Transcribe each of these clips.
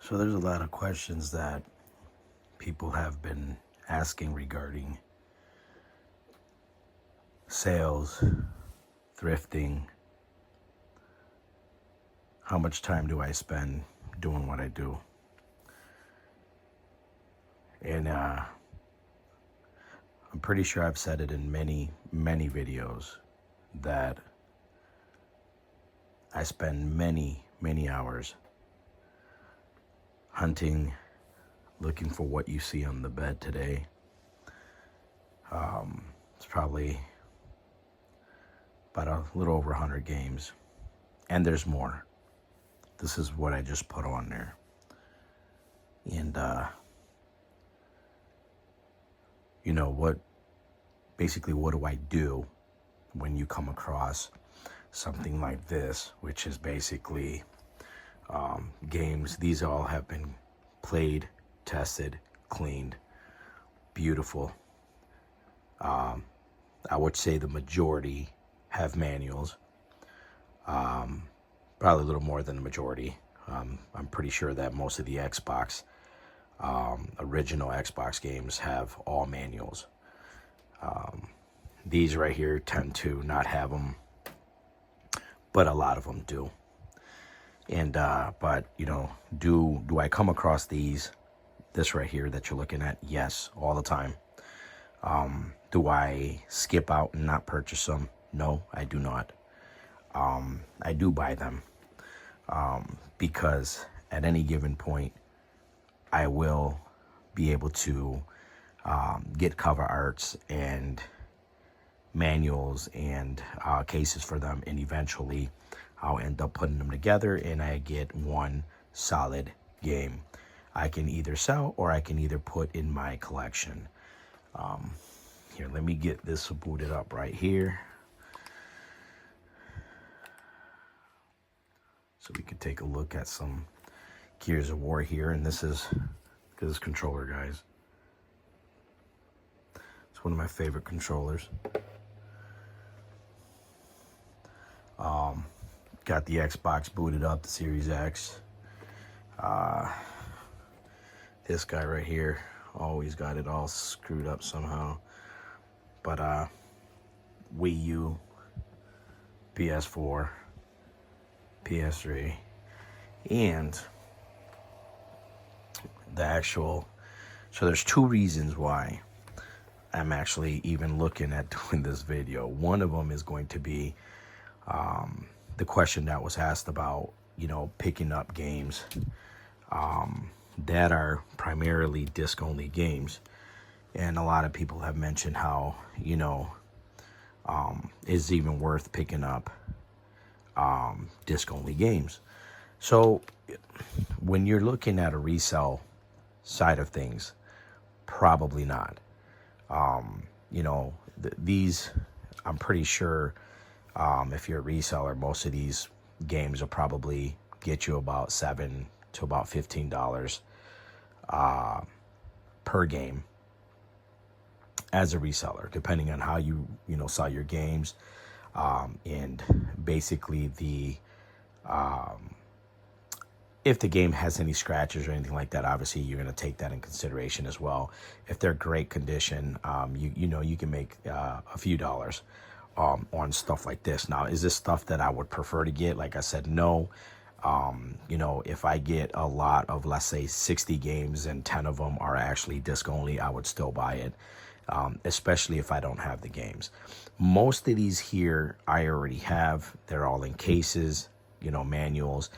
So there's a lot of questions that people have been asking regarding sales, thrifting. How much time do I spend doing what I do? And I'm pretty sure I've said it in many videos that I spend many hours hunting, looking for what you see on the bed today. It's probably about a little over 100 games, and there's more. This is what I just put on there. And what do I do when you come across something like this, which is basically games? These all have been played, tested, cleaned, beautiful. I would say the majority have manuals. Probably a little more than the majority. I'm pretty sure that most of the Xbox, original Xbox games have all manuals. These right here tend to not have them, but a lot of them do. And but do I come across this right here that you're looking at? Yes, all the time. Do I skip out and not purchase them? No, I do not. I do buy them because at any given point, I will be able to get cover arts and manuals and cases for them, and eventually I'll end up putting them together and I get one solid game I can either sell or I can either put in my collection. Here, let me get this booted up right here so we can take a look at some Gears of War here. And this is this controller, guys. It's one of my favorite controllers. Got the Xbox booted up, the Series X. This guy right here, always got it all screwed up somehow. But Wii U, PS4, PS3, and the actual. So there's two reasons why I'm actually even looking at doing this video. One of them is going to be the question that was asked about, picking up games that are primarily disc-only games. And a lot of people have mentioned how, is it even worth picking up disc-only games? So when you're looking at a resale side of things, probably not. These, I'm pretty sure, if you're a reseller, most of these games will probably get you about $7 to about $15 per game as a reseller, depending on how you sell your games, and basically if the game has any scratches or anything like that, obviously you're going to take that in consideration as well. If they're great condition, you can make a few dollars on stuff like this. Now, is this stuff that I would prefer to get? Like I said, no. If I get a lot of, let's say, 60 games and 10 of them are actually disc only, I would still buy it, especially if I don't have the games. Most of these here I already have. They're all in cases, manuals.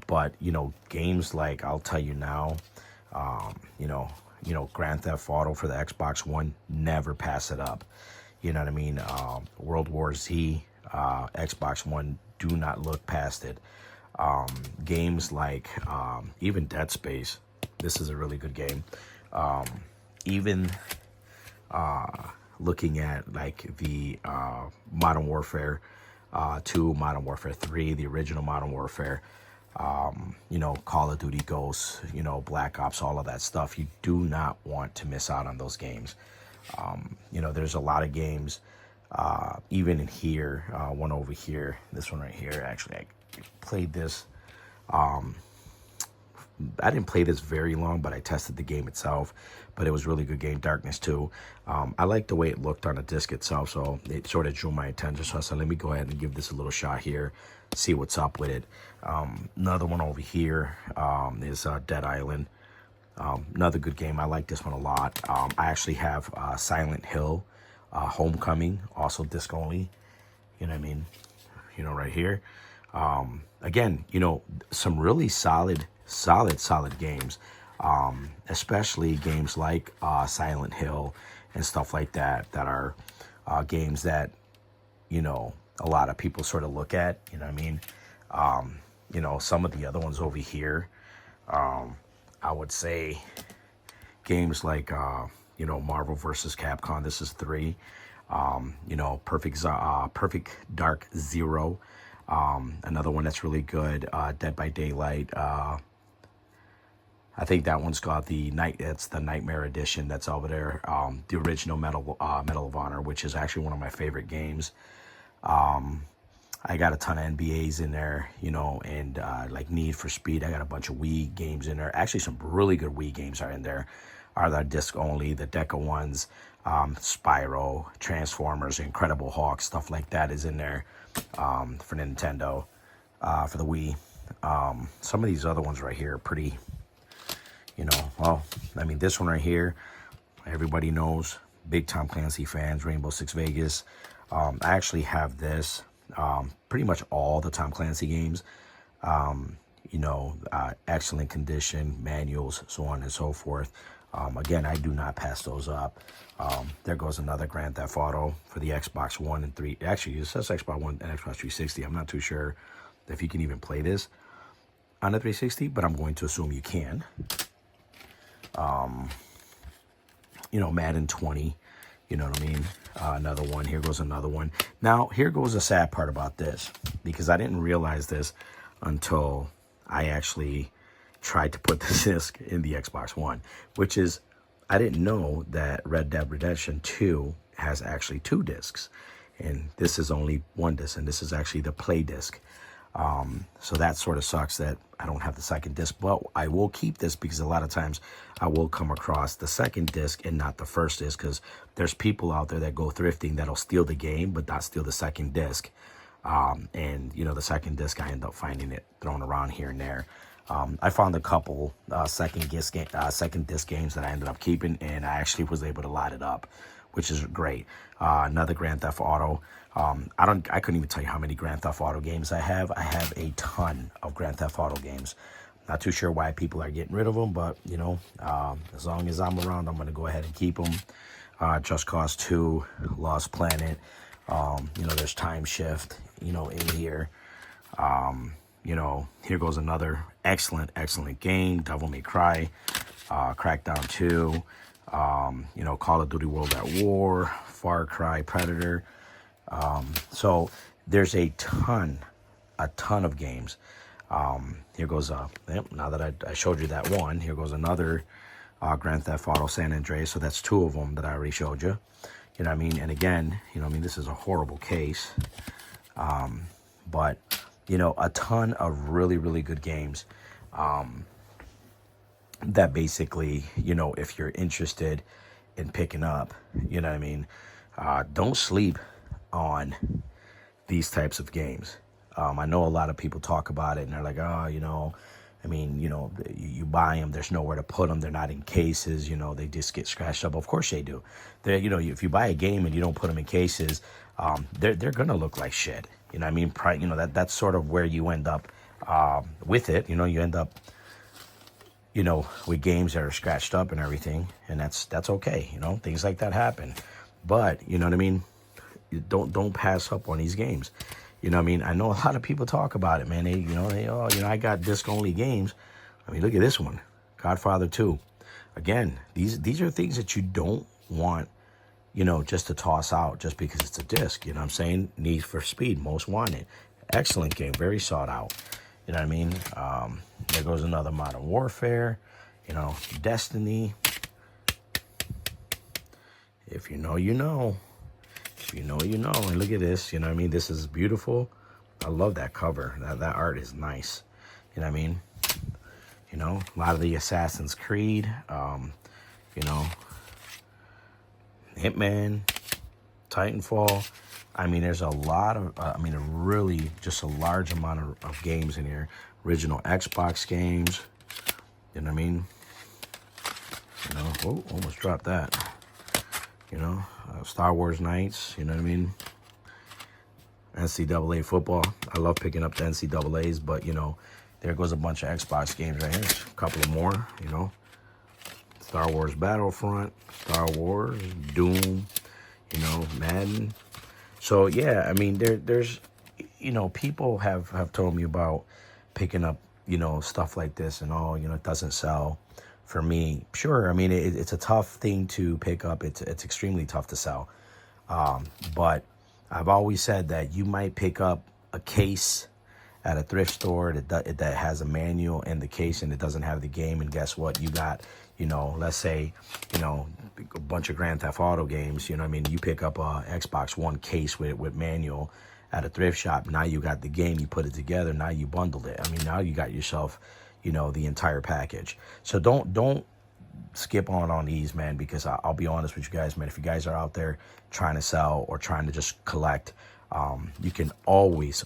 But games like, I'll tell you now, Grand Theft Auto for the Xbox One, never pass it up. You know what I mean? World War Z, Xbox One, do not look past it. Games like even Dead Space, this is a really good game. Even looking at like the Modern Warfare 2, Modern Warfare 3, the original Modern Warfare, Call of Duty Ghosts, Black Ops, all of that stuff. You do not want to miss out on those games. There's a lot of games, even in here, one over here, this one right here. Actually, I played this I didn't play this very long, but I tested the game itself. But it was a really good game. Darkness 2. I liked the way it looked on the disc itself, so it sort of drew my attention. So I said, let me go ahead and give this a little shot here, see what's up with it. Another one over here is Dead Island. Another good game. I like this one a lot. I actually have Silent Hill, Homecoming, also disc only. You know what I mean? You know, right here. Again, you know, some really solid games. Especially games like Silent Hill and stuff like that, that are games that, you know, a lot of people sort of look at, you know what I mean? You know, some of the other ones over here, I would say games like, you know, Marvel vs. Capcom, this is 3. You know, Perfect Dark Zero. Another one that's really good, Dead by Daylight. I think that one's got it's the Nightmare Edition that's over there. The original Medal of Honor, which is actually one of my favorite games. I got a ton of NBAs in there, you know, and like Need for Speed. I got a bunch of Wii games in there. Actually, some really good Wii games are in there. Are the disc only, the Deca ones, Spyro, Transformers, Incredible Hulk, stuff like that is in there for Nintendo, for the Wii. Some of these other ones right here are pretty, you know, well, I mean, this one right here, everybody knows, big Tom Clancy fans, Rainbow Six Vegas. I actually have this, pretty much all the Tom Clancy games, you know, excellent condition, manuals, so on and so forth. Again, I do not pass those up. There goes another Grand Theft Auto for the Xbox One and 3. Actually, it says Xbox One and Xbox 360. I'm not too sure if you can even play this on the 360, but I'm going to assume you can. You know, Madden 20, you know what I mean? Another one. Here goes another one. Now, here goes the sad part about this, because I didn't realize this until I actually tried to put the disc in the Xbox One, which is, I didn't know that Red Dead Redemption 2 has actually 2 discs, and this is only 1 disc, and this is actually the play disc. So that sort of sucks that I don't have the second disc, but I will keep this because a lot of times I will come across the second disc and not the first disc, because there's people out there that go thrifting that'll steal the game but not steal the second disc. And you know, the second disc, I end up finding it thrown around here and there. I found a couple second disc games that I ended up keeping, and I actually was able to lot it up, which is great. Another Grand Theft Auto. I couldn't even tell you how many Grand Theft Auto games I have. I have a ton of Grand Theft Auto games. Not too sure why people are getting rid of them, but you know, as long as I'm around, I'm going to go ahead and keep them. Just Cause 2, Lost Planet. You know, there's Time Shift, you know, in here. You know, here goes another excellent game, Devil May Cry, Crackdown 2, you know, Call of Duty World at War, Far Cry, Predator. So there's a ton of games. Here goes, now that I showed you that one, here goes another Grand Theft Auto San Andreas. So that's 2 of them that I already showed you. You know what I mean? And again, you know what I mean, this is a horrible case. But you know, a ton of really good games that basically, you know, if you're interested in picking up, you know what I mean, don't sleep on these types of games. I know a lot of people talk about it and they're like, oh, you know, I mean, you know, you buy them, there's nowhere to put them, they're not in cases, you know, they just get scratched up. Of course they do. They're, you know, if you buy a game and you don't put them in cases, they're gonna look like shit. You know what I mean? You know, that's sort of where you end up with it. You know, you end up, you know, with games that are scratched up and everything, and that's okay. You know, things like that happen. But you know what I mean? Don't pass up on these games. You know what I mean? I know a lot of people talk about it, man. I got disc only games. I mean, look at this one, Godfather 2. Again, these are things that you don't want, you know, just to toss out just because it's a disc. You know what I'm saying? Need for Speed, Most Wanted. Excellent game, very sought out. You know what I mean? There goes another Modern Warfare, you know, Destiny. If you know, you know. If you know, you know. And look at this, you know what I mean? This is beautiful. I love that cover. That art is nice. You know what I mean? You know, a lot of the Assassin's Creed, you know, Hitman, Titanfall. I mean, there's a lot of, really just a large amount of games in here. Original Xbox games, you know what I mean? You know, whoa, almost dropped that. You know, Star Wars Knights, you know what I mean? NCAA football. I love picking up the NCAAs, but, you know, there goes a bunch of Xbox games right here. A couple of more, you know. Star Wars Battlefront, Star Wars, Doom, you know, Madden. So, yeah, I mean, there's, you know, people have told me about picking up, you know, stuff like this and all, you know, it doesn't sell. For me, sure, I mean, it's a tough thing to pick up. It's extremely tough to sell. But I've always said that you might pick up a case at a thrift store that has a manual in the case and it doesn't have the game. And guess what? You got, you know, let's say, you know, a bunch of Grand Theft Auto games. You know what I mean? You pick up a Xbox One case with manual at a thrift shop. Now you got the game. You put it together. Now you bundled it. I mean, now you got yourself, you know, the entire package. So don't skip on these, man, because I'll be honest with you guys, man. If you guys are out there trying to sell or trying to just collect, you can always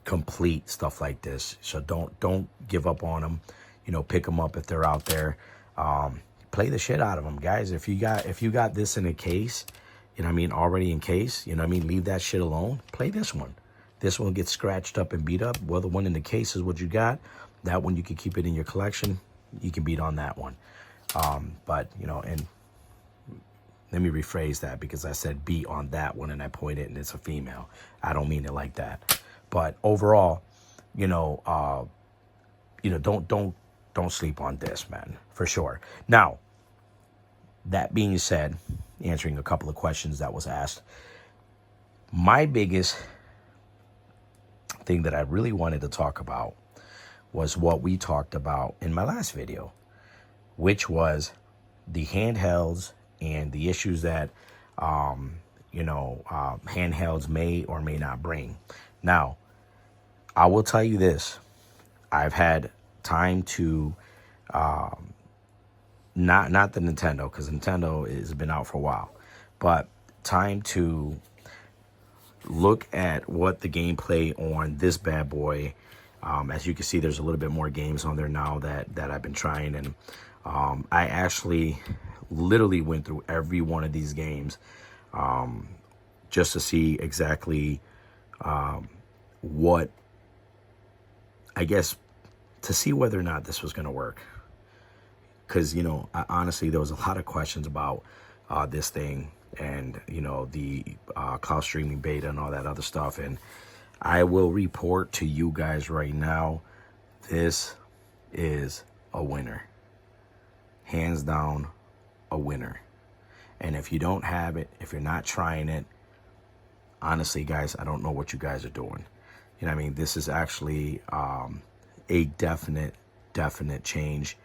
complete stuff like this. So don't give up on them. You know, pick them up if they're out there. Play the shit out of them, guys. If you got this in a case, you know what I mean, already in case, you know what I mean, leave that shit alone. Play this one. This one gets scratched up and beat up. Well, the one in the case is what you got. That one, you can keep it in your collection. You can beat on that one. But, you know, and let me rephrase that because I said beat on that one and I pointed and it's a female. I don't mean it like that. But overall, you know, don't sleep on this, man, for sure. Now, that being said, answering a couple of questions that was asked, my biggest thing that I really wanted to talk about was what we talked about in my last video, which was the handhelds and the issues that, handhelds may or may not bring. Now, I will tell you this. I've had time to, not the Nintendo, because Nintendo has been out for a while, but time to look at what the gameplay on this bad boy. As you can see, there's a little bit more games on there now that I've been trying. And I actually literally went through every one of these games just to see exactly what, I guess, to see whether or not this was going to work. Because, you know, honestly, there was a lot of questions about this thing and, you know, the cloud streaming beta and all that other stuff. And I will report to you guys right now, this is a winner. Hands down, a winner. And if you don't have it, if you're not trying it, honestly, guys, I don't know what you guys are doing. You know what I mean? This is actually a definite change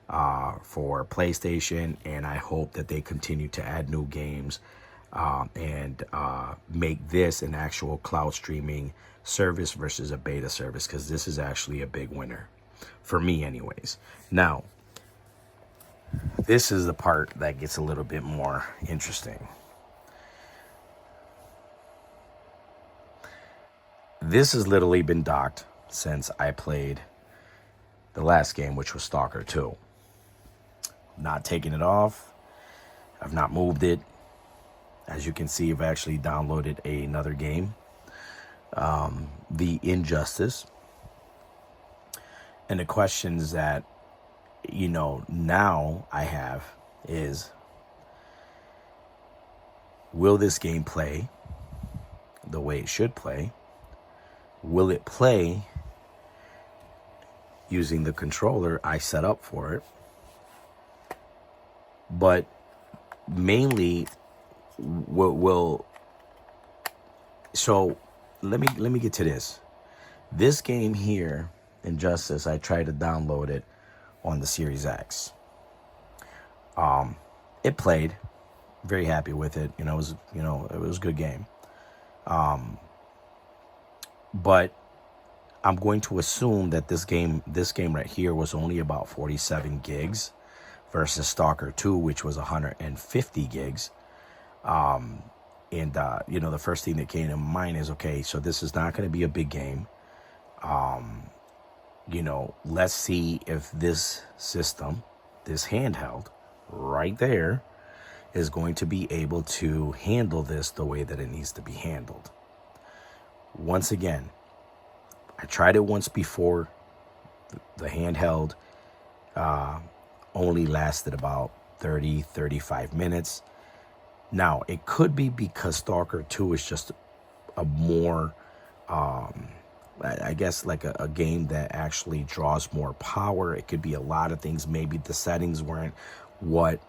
for PlayStation, and I hope that they continue to add new games and make this an actual cloud streaming service versus a beta service, because this is actually a big winner for me anyways. Now, this is the part that gets a little bit more interesting. This has literally been docked since I played the last game, which was Stalker 2. Not taking it off. I've not moved it. As you can see, I've actually downloaded another game, The Injustice. And the questions that, you know, now I have is, will this game play the way it should play? Will it play using the controller I set up for it? But mainly, so let me get to this. This game here, Injustice, I tried to download it on the Series X. It played. Very happy with it. It was a good game. But I'm going to assume that this game right here was only about 47 gigs versus Stalker 2, which was 150 gigs. And the first thing that came to mind is, okay, so this is not going to be a big game. Let's see if this system, this handheld right there, is going to be able to handle this the way that it needs to be handled. Once again, I tried it once before. The handheld only lasted about 35 minutes. Now, it could be because Stalker 2 is just a more, I guess, like a game that actually draws more power. It could be a lot of things. Maybe the settings weren't what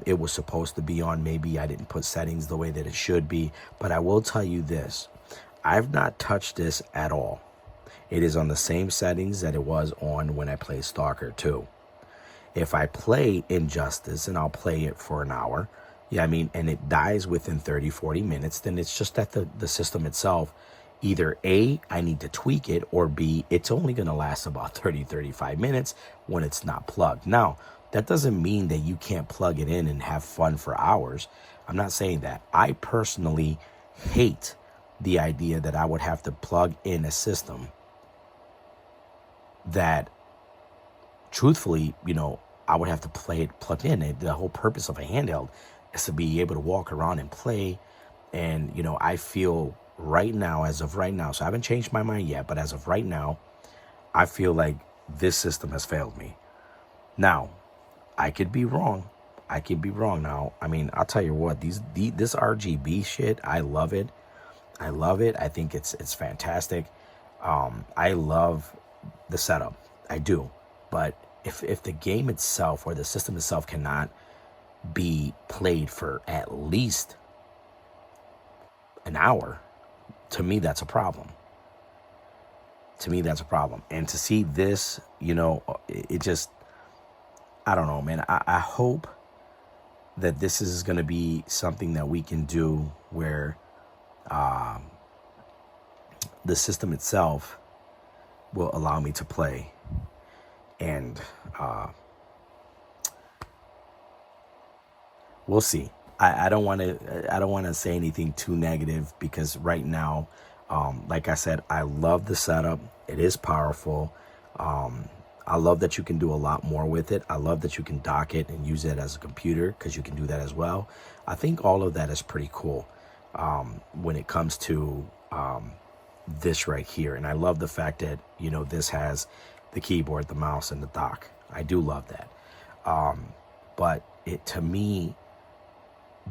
it was supposed to be on. Maybe I didn't put settings the way that it should be. But I will tell you this. I've not touched this at all. It is on the same settings that it was on when I played Stalker 2. If I play Injustice, and I'll play it for an hour, and it dies within 30-40 minutes, then it's just that the system itself, either A, I need to tweak it, or B, it's only going to last about 30-35 minutes when it's not plugged. Now, that doesn't mean that you can't plug it in and have fun for hours. I'm not saying that. I personally hate the idea that I would have to plug in a system that, truthfully, I would have to play it plugged in. The whole purpose of a handheld is to be able to walk around and play. And, I feel right now, as of right now, so I haven't changed my mind yet, but as of right now, I feel like this system has failed me. Now, I could be wrong. Now, I'll tell you what, this RGB shit, I love it. I think it's fantastic. I love the setup. I do. But if the game itself or the system itself cannot be played for at least an hour, to me, that's a problem. And to see this, it just, I don't know, man. I hope that this is going to be something that we can do where the system itself will allow me to play. And we'll see. I don't want to say anything too negative, because right now, like I said, I love the setup. It is powerful. I love that you can do a lot more with it. I love that you can dock it and use it as a computer, because you can do that as well. I think all of that is pretty cool when it comes to this right here. And I love the fact that, this has the keyboard, the mouse, and the dock. I do love that. But to me,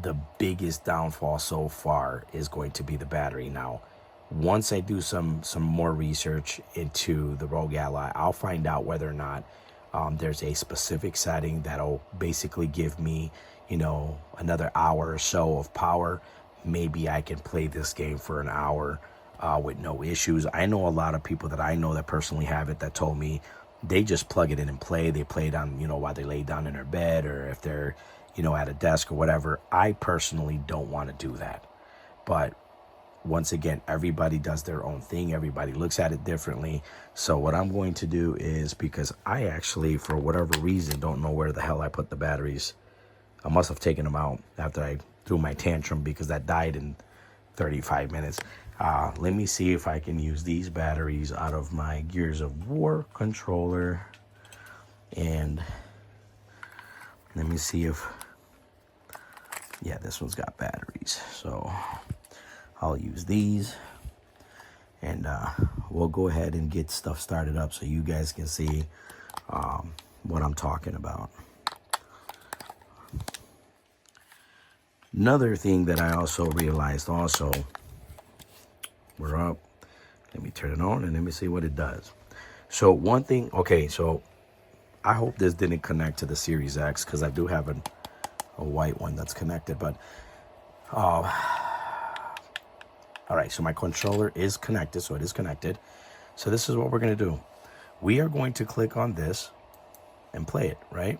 the biggest downfall so far is going to be the battery. Now, once I do some more research into the Rogue Ally, I'll find out whether or not there's a specific setting that'll basically give me, another hour or so of power. Maybe I can play this game for an hour with no issues. I know a lot of people that I know that personally have it that told me they just plug it in and play. They play it on, while they lay down in their bed, or if they're, at a desk or whatever. I personally don't want to do that. But once again, everybody does their own thing. Everybody looks at it differently. So what I'm going to do is, because I actually, for whatever reason, don't know where the hell I put the batteries. I must have taken them out after I threw my tantrum, because that died in 35 minutes. Let me see if I can use these batteries out of my Gears of War controller. And let me see if, yeah, this one's got batteries. So I'll use these, and we'll go ahead and get stuff started up so you guys can see what I'm talking about. Another thing that I also realized we're up. Let me turn it on and let me see what it does. So one thing, okay, so I hope this didn't connect to the Series X, because I do have a white one that's connected, but all right, so my controller is connected, so it is connected. So this is what we're going to do. We are going to click on this and play it, right?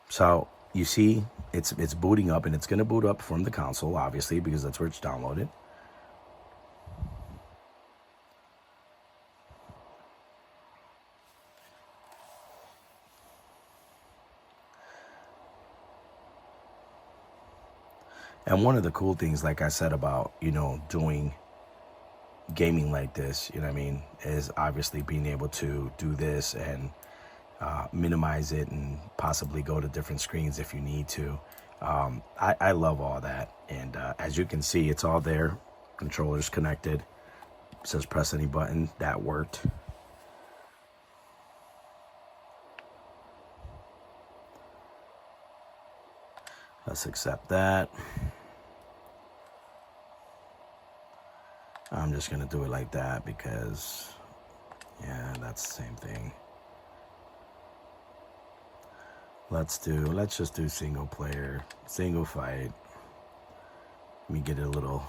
So you see it's booting up, and it's going to boot up from the console, obviously, because that's where it's downloaded. And one of the cool things, like I said, about, doing gaming like this, you know what I mean, is obviously being able to do this and minimize it and possibly go to different screens if you need to. I love all that. And as you can see, it's all there. Controllers connected. It says press any button. That worked. Let's accept that. I'm just going to do it like that because, yeah, that's the same thing. Let's just do single player, single fight. Let me get a little,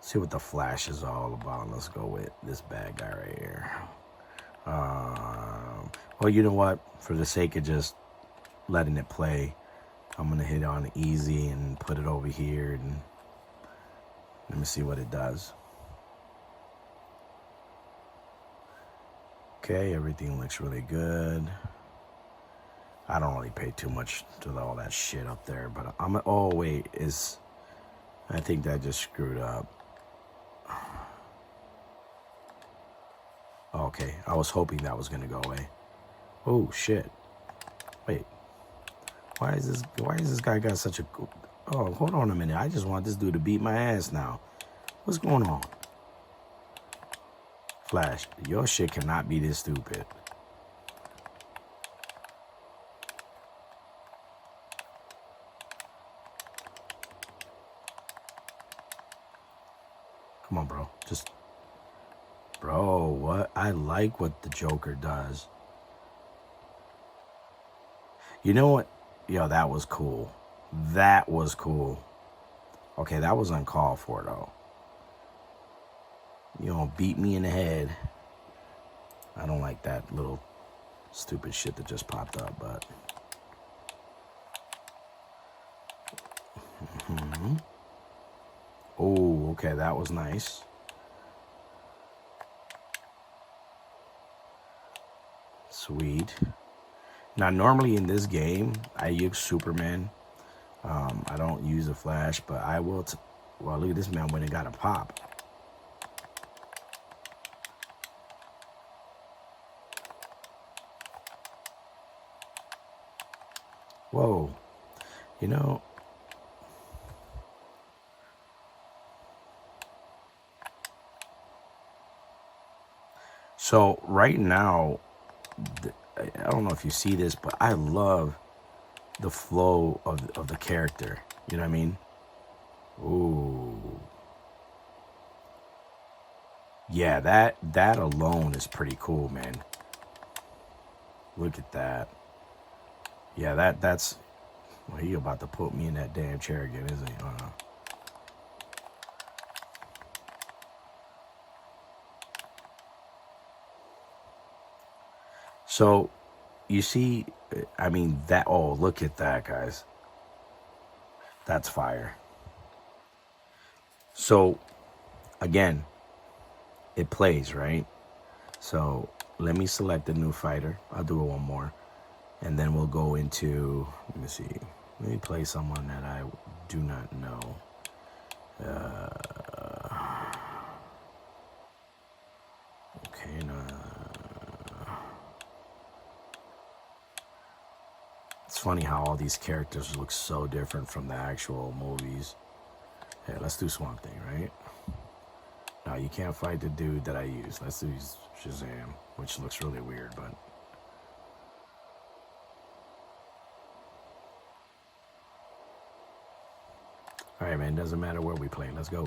see what the flash is all about. Let's go with this bad guy right here. Well, you know what? For the sake of just letting it play, I'm going to hit on easy and put it over here. And let me see what it does. Okay, everything looks really good. I don't really pay too much to all that shit up there, but oh wait, I think that just screwed up. Okay, I was hoping that was gonna go away. Oh shit. Wait. Why is this guy got such a, oh, hold on a minute. I just want this dude to beat my ass now. What's going on? Flash, your shit cannot be this stupid. Come on, bro. Bro, what? I like what the Joker does. You know what? Yo, that was cool. That was cool. Okay, that was uncalled for, though. You know, beat me in the head. I don't like that little stupid shit that just popped up, but... Oh, okay, that was nice. Sweet. Now, normally in this game, I use Superman. I don't use a Flash, but I will... well, look at this man when it got a pop. Whoa. You know... So right now, I don't know if you see this, but I love the flow of the character. You know what I mean? Ooh. Yeah, that alone is pretty cool, man. Look at that. Yeah, that's... well, he about to put me in that damn chair again, isn't he? So, you see, I mean, that, oh, look at that, guys. That's fire. So, again, it plays, right? So, let me select a new fighter. I'll do it one more. And then we'll go into, let me see. Let me play someone that I do not know. Okay, no. It's funny how all these characters look so different from the actual movies. Hey, let's do Swamp Thing, right? No, you can't fight the dude that I use. Let's do Shazam, which looks really weird, but... Alright, man, doesn't matter where we play. Let's go.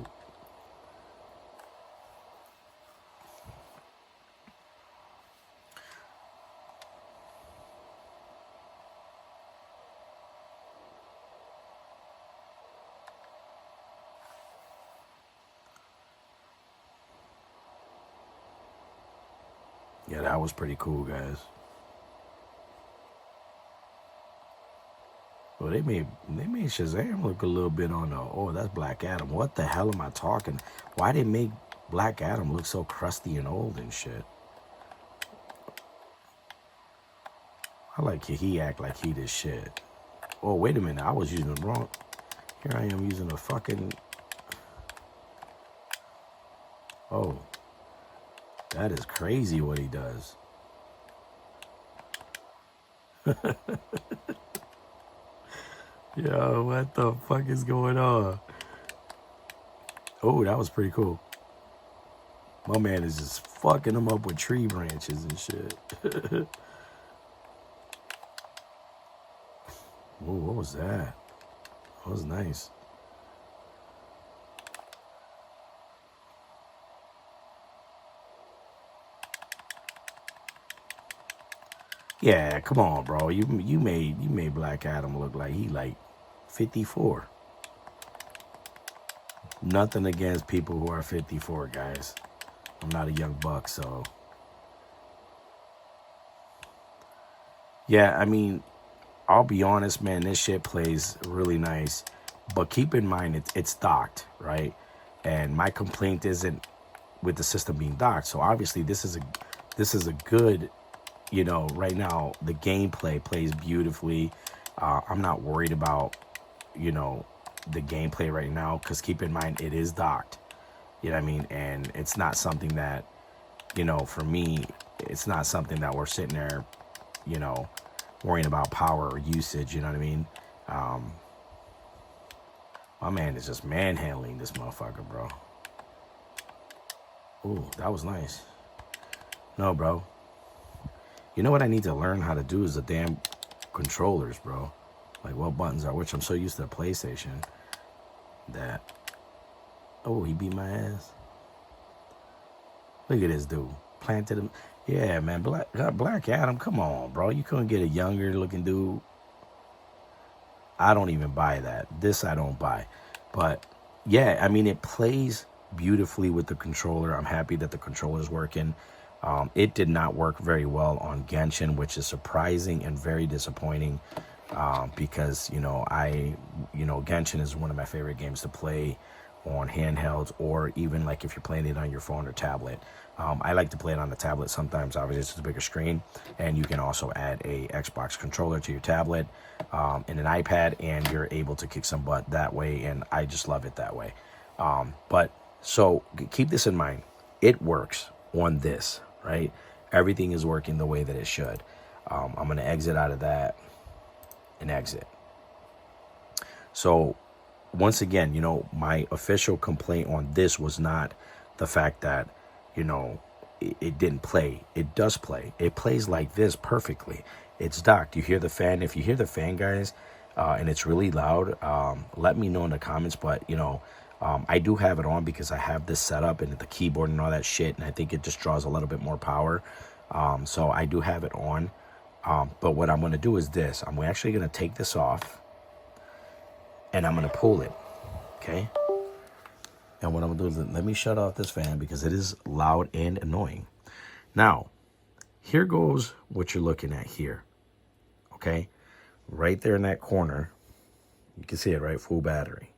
Yeah, that was pretty cool, guys. Well, they made Shazam look a little bit on the, oh, that's Black Adam. What the hell am I talking? Why they make Black Adam look so crusty and old and shit? I like he act like he this shit. Oh, wait a minute, I was using the wrong. Here I am using a fucking... Oh, that is crazy what he does. Yo, what the fuck is going on? Oh, that was pretty cool. My man is just fucking him up with tree branches and shit. Whoa, what was that? That was nice. Yeah, come on, bro. You made Black Adam look like he like 54. Nothing against people who are 54, guys. I'm not a young buck, so yeah, I mean, I'll be honest, man, this shit plays really nice. But keep in mind it's docked, right? And my complaint isn't with the system being docked. So obviously this is a good, you know, right now the gameplay plays beautifully. I'm not worried about, you know, the gameplay right now, because keep in mind it is docked. You know what I mean? And it's not something that, you know, for me, it's not something that we're sitting there, you know, worrying about power or usage. You know what I mean? My man is just manhandling this motherfucker, bro. Ooh, that was nice. No, bro. You know what I need to learn how to do is the damn controllers, bro. Like what buttons are which. I'm so used to the PlayStation that... Oh, he beat my ass. Look at this dude. Planted him. Yeah, man. Black Adam, come on, bro. You couldn't get a younger looking dude. I don't even buy that. This I don't buy. But yeah, I mean, it plays beautifully with the controller. I'm happy that the controller is working. It did not work very well on Genshin, which is surprising and very disappointing, because, you know, Genshin is one of my favorite games to play on handhelds, or even like if you're playing it on your phone or tablet. I like to play it on the tablet sometimes. Obviously it's a bigger screen, and you can also add a Xbox controller to your tablet and an iPad, and you're able to kick some butt that way, and I just love it that way. But so keep this in mind. It works on this, right? Everything is working the way that it should. I'm going to exit out of that and exit. So once again, you know, my official complaint on this was not the fact that, you know, it didn't play. It does play. It plays like this perfectly. It's docked. You hear the fan. If you hear the fan, guys, and it's really loud, let me know in the comments. But, you know, I do have it on because I have this set up and the keyboard and all that shit, and I think it just draws a little bit more power. So I do have it on. But what I'm going to do is this. I'm actually going to take this off, and I'm going to pull it, okay? And what I'm going to do is let me shut off this fan because it is loud and annoying. Now, here goes what you're looking at here, okay? Right there in that corner, you can see it, right? Full battery,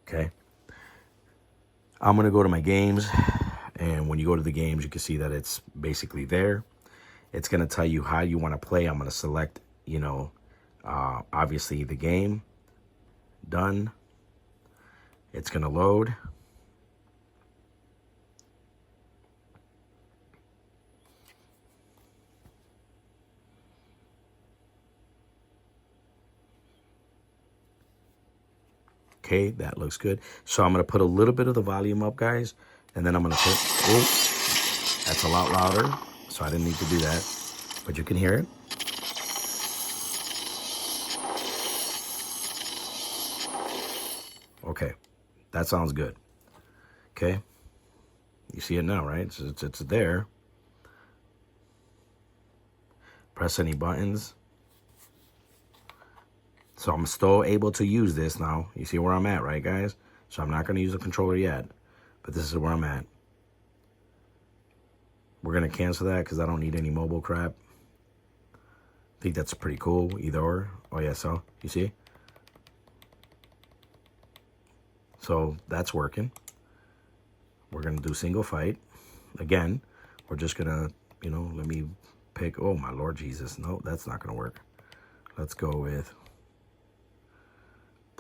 okay? I'm going to go to my games, and when you go to the games, you can see that it's basically there. It's going to tell you how you want to play. I'm going to select, you know, obviously the game. Done. It's going to load. Okay, that looks good. So I'm going to put a little bit of the volume up, guys, and then I'm going to put, oh, that's a lot louder, so I didn't need to do that, but you can hear it. Okay, that sounds good. Okay, you see it now, right? So it's there. Press any buttons. So I'm still able to use this now. You see where I'm at, right, guys? So I'm not going to use the controller yet, but this is where I'm at. We're going to cancel that because I don't need any mobile crap. I think that's pretty cool, either or. Oh, yeah, so you see? So that's working. We're going to do single fight. Again, we're just going to, you know, let me pick. Oh, my Lord Jesus. No, that's not going to work. Let's go with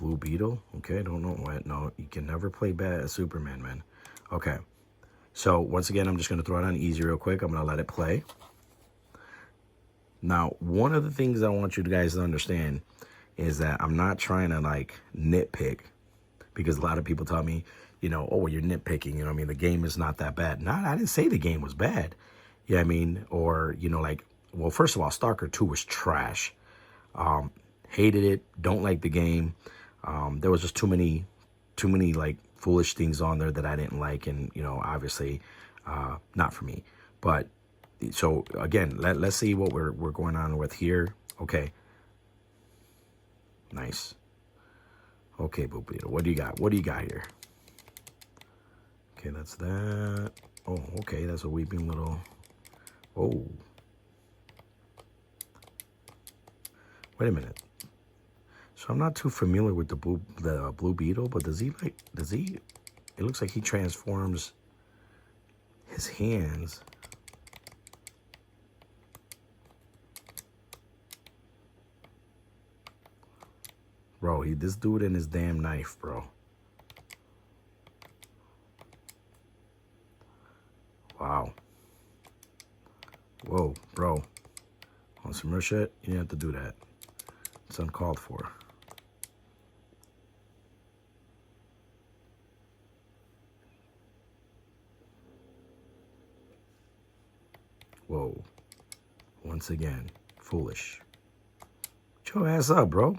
Blue Beetle. Okay, don't know what. No, you can never play bad Superman, man. Okay. So once again, I'm just going to throw it on easy real quick. I'm going to let it play. Now, one of the things I want you guys to understand is that I'm not trying to like nitpick, because a lot of people tell me, you know, oh, well, you're nitpicking. You know what I mean? The game is not that bad. No, I didn't say the game was bad. Yeah, I mean, or, you know, like, well, first of all, Stalker 2 was trash. Hated it. Don't like the game. There was just too many like foolish things on there that I didn't like. And, you know, obviously not for me. But so again, let's see what we're going on with here. Okay. Nice. Okay, Blue Beetle. What do you got? What do you got here? Okay, that's that. Oh, okay. That's a weeping little. Oh. Wait a minute. So I'm not too familiar with the Blue Beetle, but does he? It looks like he transforms his hands. Bro, this dude and his damn knife, bro. Wow. Whoa, bro. On some real shit, you didn't have to do that. It's uncalled for. Whoa. Once again, foolish. Get your ass up, bro.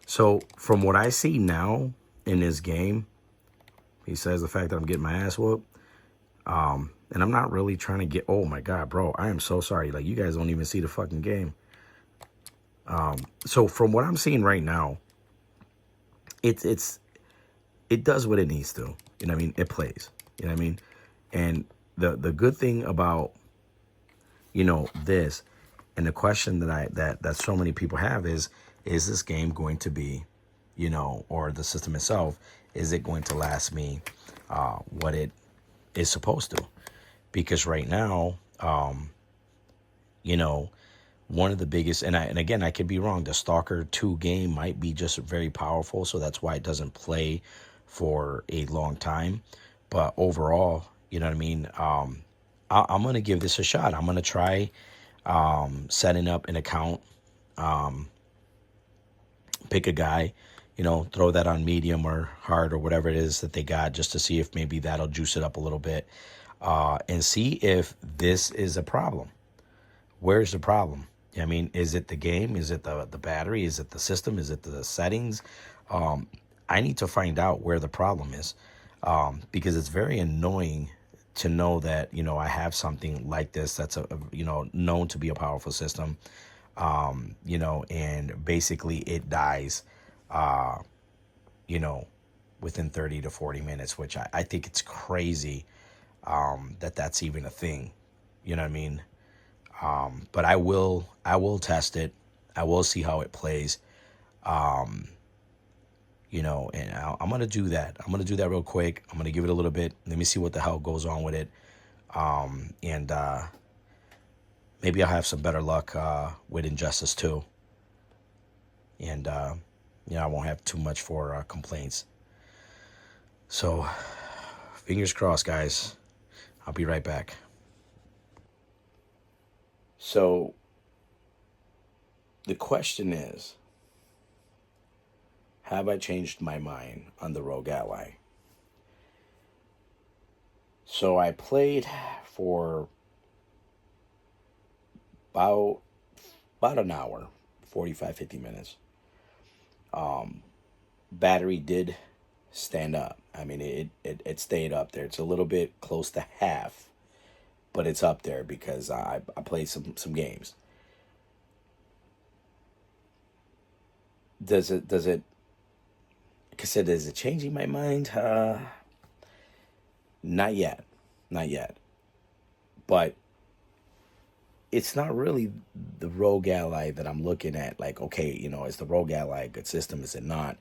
So, from what I see now in this game, he says the fact that I'm getting my ass whooped, and I'm not really trying to get, oh my God, bro, I am so sorry. Like, you guys don't even see the fucking game. So, from what I'm seeing right now, it does what it needs to. You know what I mean? It plays. You know what I mean? And the good thing about, you know, this, and the question that so many people have is this game going to be, you know, or the system itself, is it going to last me what it is supposed to? Because right now, you know, one of the biggest, and again, I could be wrong. The Stalker 2 game might be just very powerful, so that's why it doesn't play for a long time. But overall, you know what I mean? I'm going to give this a shot. I'm going to try setting up an account, pick a guy, you know, throw that on medium or hard or whatever it is that they got, just to see if maybe that'll juice it up a little bit, and see if this is a problem. Where's the problem? I mean, is it the game? Is it the battery? Is it the system? Is it the settings? I need to find out where the problem is, because it's very annoying to know that, you know, I have something like this that's you know, known to be a powerful system, you know, and basically it dies, you know, within 30 to 40 minutes, which I think it's crazy that that's even a thing. You know what I mean? But I will test it. I will see how it plays. You know, and I'm going to do that. I'm going to do that real quick. I'm going to give it a little bit. Let me see what the hell goes on with it. And maybe I'll have some better luck with Injustice 2. And, you know, I won't have too much for complaints. So, fingers crossed, guys. I'll be right back. So, the question is, have I changed my mind on the Rogue Ally? So I played for about an hour, 45, 50 minutes. Battery did stand up. I mean, it stayed up there. It's a little bit close to half, but it's up there because I played some games. Does it, like I said, is it changing my mind? Not yet. Not yet. But it's not really the Rogue Ally that I'm looking at. Like, okay, you know, is the Rogue Ally a good system? Is it not?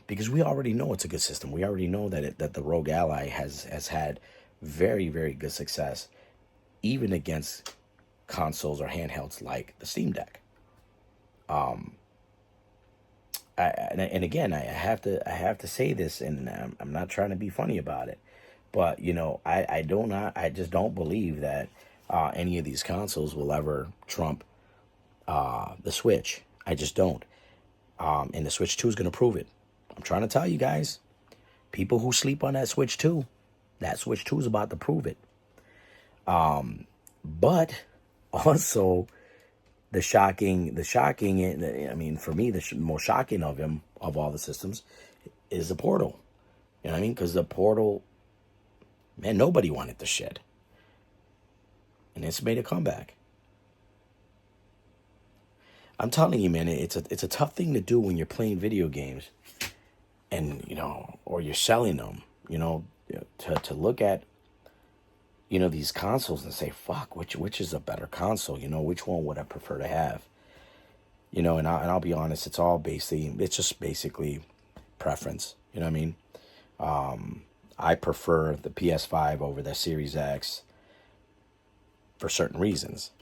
Because we already know it's a good system. We already know that the Rogue Ally has had very, very good success, even against consoles or handhelds like the Steam Deck. And again, I have to say this, and I'm not trying to be funny about it, but I just don't believe that any of these consoles will ever trump the Switch. I just don't. And the Switch 2 is going to prove it. I'm trying to tell you guys, people who sleep on that Switch 2, that Switch 2 is about to prove it. But also I mean, for me, the most shocking of all the systems is the Portal. You know what I mean? Because the Portal, man, nobody wanted the shit. And it's made a comeback. I'm telling you, man, it's a tough thing to do when you're playing video games and, or you're selling them, to look at, these consoles and say, fuck, which is a better console? Which one would I prefer to have? And I'll be honest, it's just basically preference. You know what I mean? I prefer the PS5 over the Series X for certain reasons.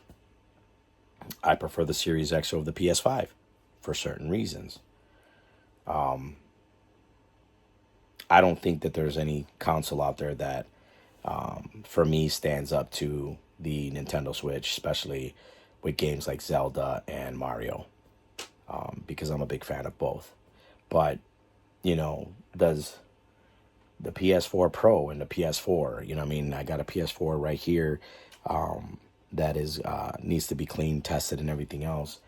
I prefer the Series X over the PS5 for certain reasons. I don't think that there's any console out there that, for me, stands up to the Nintendo Switch, especially with games like Zelda and Mario, because I'm a big fan of both. But, does the PS4 Pro and the PS4, I got a PS4 right here that is needs to be cleaned, tested, and everything else.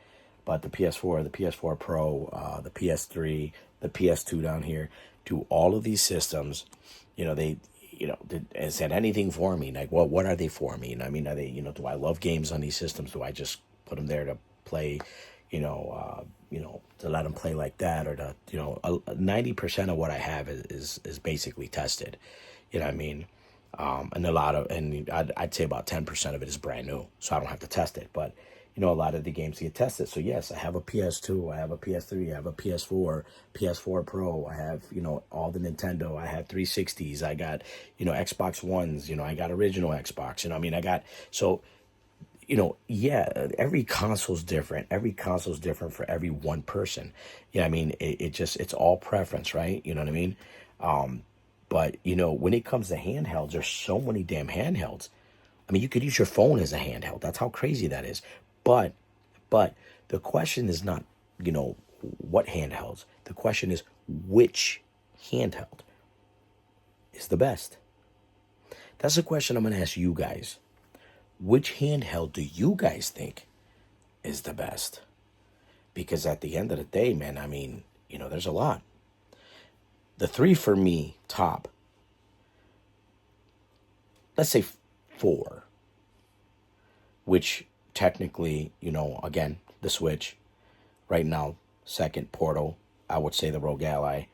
But the PS4 Pro, the PS3, the PS2 down here, do all of these systems, is that anything for me? Like, what are they for me? I mean, are they, do I love games on these systems? Do I just put them there to play, to let them play like that, or to, 90% of what I have is basically tested. You know what I mean? And I'd say about 10% of it is brand new, so I don't have to test it. But, a lot of the games get tested. So yes, I have a PS2, I have a PS3, I have a PS4, PS4 Pro, I have, all the Nintendo, I have 360s, I got, Xbox Ones, I got original Xbox, I got, so, every console's different. Every console's different for every one person. It's all preference, right? You know what I mean? But, when it comes to handhelds, there's so many damn handhelds. I mean, you could use your phone as a handheld. That's how crazy that is. But the question is not, what handhelds. The question is, which handheld is the best? That's a question I'm going to ask you guys. Which handheld do you guys think is the best? Because at the end of the day, man, I mean, there's a lot. The three for me, top, let's say 4, which technically, again, the Switch, right now, second, Portal, I would say the Rogue Ally,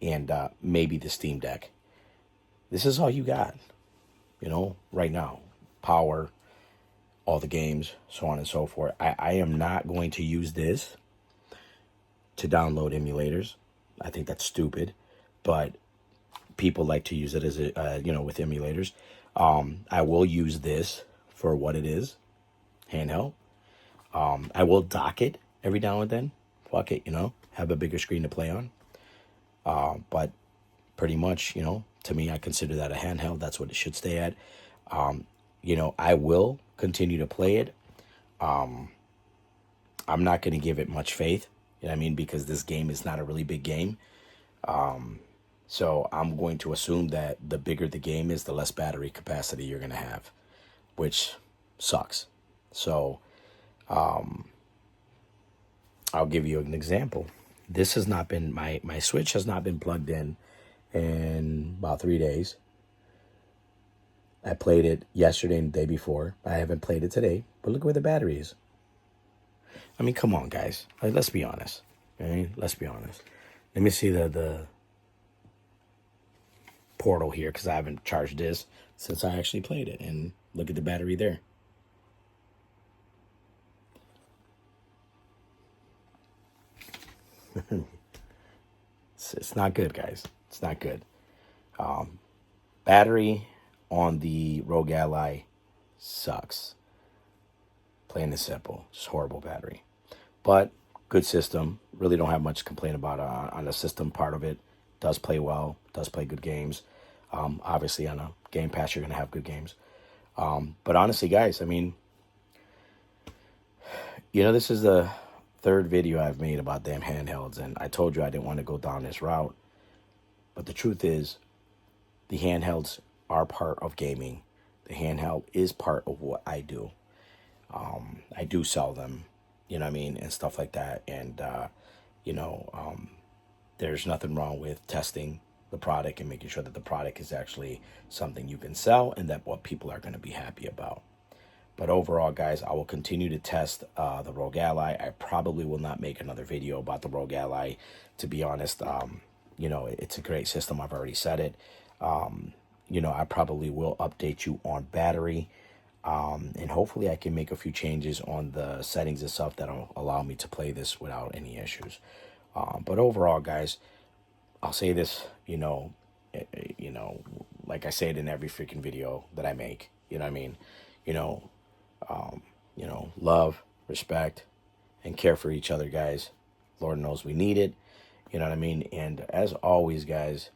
and maybe the Steam Deck. This is all you got, right now. Power, all the games, so on and so forth. I am not going to use this to download emulators. I think that's stupid, but people like to use it as with emulators. I will use this for what it is, handheld. I will dock it every now and then. Fuck it, have a bigger screen to play on. But pretty much, to me, I consider that a handheld. That's what it should stay at. I will continue to play it. I'm not going to give it much faith, because this game is not a really big game. So I'm going to assume that the bigger the game is, the less battery capacity you're going to have, which sucks. So I'll give you an example. This has not been, my Switch has not been plugged in about 3 days. I played it yesterday and the day before. I haven't played it today, but look where the battery is. I mean, come on, guys. Let's be honest. Let's be honest. Let me see the Portal here, because I haven't charged this since I actually played it. And look at the battery there. It's not good, guys. It's not good. Battery on the Rogue Ally sucks. Plain and simple. Just horrible battery. But good system. Really don't have much to complain about on the system part of it. Does play well. Does play good games. Obviously, on a Game Pass, you're going to have good games. But honestly, guys, I mean, this is the third video I've made about damn handhelds. And I told you I didn't want to go down this route. But the truth is, the handhelds are part of gaming. The handheld is part of what I do. I do sell them, and stuff like that. And, there's nothing wrong with testing the product and making sure that the product is actually something you can sell and that what people are going to be happy about. But overall, guys, I will continue to test the Rogue Ally. I probably will not make another video about the Rogue Ally, to be honest. It's a great system. I've already said it. I probably will update you on battery. And hopefully I can make a few changes on the settings itself that'll allow me to play this without any issues. But overall, guys, I'll say this, like I say it in every freaking video that I make, love, respect, and care for each other, guys. Lord knows we need it. You know what I mean? And as always, guys,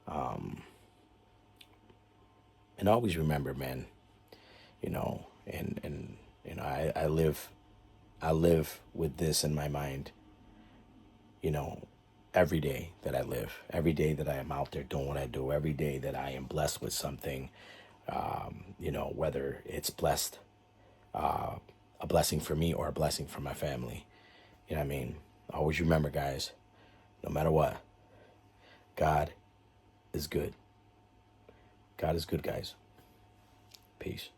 and always remember, man, I live with this in my mind, every day that I live, every day that I am out there doing what I do, every day that I am blessed with something, whether it's blessed, a blessing for me or a blessing for my family. You know what I mean? Always remember, guys, no matter what, God is good. God is good, guys. Peace.